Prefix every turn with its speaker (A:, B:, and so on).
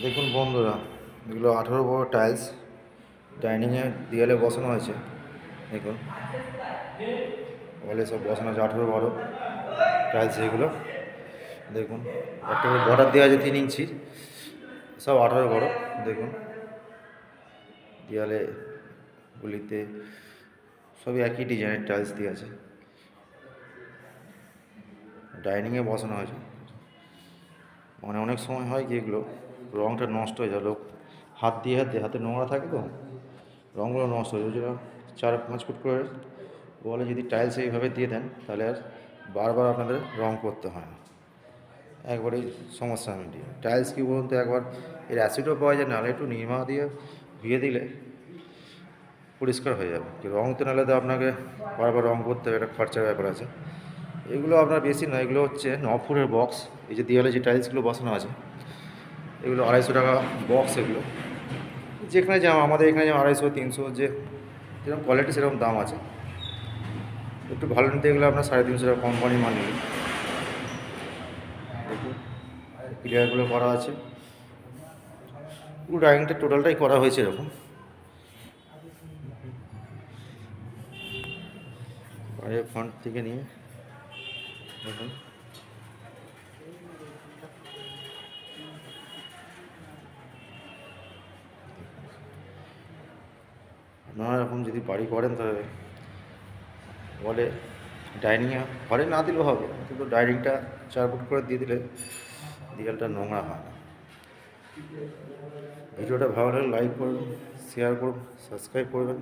A: দেখুন বন্ধুরা, এগুলো 18 বড় টাইলস ডাইনিংয়ে দেয়ালে বসানো হয়েছে। দেখুন ওয়ালে সব বসানো আছে 18 বড় টাইলস। এগুলো দেখুন একটা করে বর্ডার দেওয়া আছে 3 ইঞ্চি, সব 18 বড়। দেখুন দেয়ালে গুলিতে সবই একই ডিজাইনের টাইলস দিয়ে আছে, ডাইনিংয়ে বসানো হয়েছে। মানে অনেক সময় হয় কি এগুলো রঙটা নষ্ট হয়ে যায়, লোক হাতে নোংরা থাকে তো রঙগুলো নষ্ট হয়ে যায়। ওই জন্য 4-5 ফুট করে বলে যদি টাইলস এইভাবে দিয়ে দেন তাহলে আর বারবার আপনাদের রঙ করতে হয় না, একবারেই সমস্যা মিটিয়ে। টাইলস কী বলুন তো, একবার এর অ্যাসিডও পাওয়া যায়, নাহলে একটু নির্মা দিয়ে ধুয়ে দিলে পরিষ্কার হয়ে যাবে। রঙ তো নাহলে তো আপনাকে বারবার রঙ করতে হবে, একটা খরচার ব্যাপার আছে। এগুলো আপনার বেশি নয়, এগুলো হচ্ছে 9 ফুটের বক্স। এই যে দেওয়ালে যে টাইলসগুলো বসানো আছে এগুলো 250 টাকা বক্স। এগুলো যেখানে যেমন আমাদের এখানে যেমন 250-300, যে যেরকম কোয়ালিটি সেরকম দাম আছে। একটু ভালো নিতে গেলে আপনার 350 টাকা কোম্পানি মাল নিলে। দেখুন ক্লিয়ারগুলো করা আছে, পুরো ডাইনিংটা টোটালটাই করা হয়েছে এরকম। বাইরে ফ্রন্ট থেকে নিয়ে দেখুন নানা রকম যদি বাড়ি করেন তাহলে বলে ডাইনিংয়ে ঘরে না দিলেও হবে, কিন্তু ডাইনিংটা 4 ফুট করে দিয়ে দিলে দেয়ালটা নোংরা হয় না। ভিডিওটা ভালো লাগলে লাইক করুন, শেয়ার করুন, সাবস্ক্রাইব করবেন।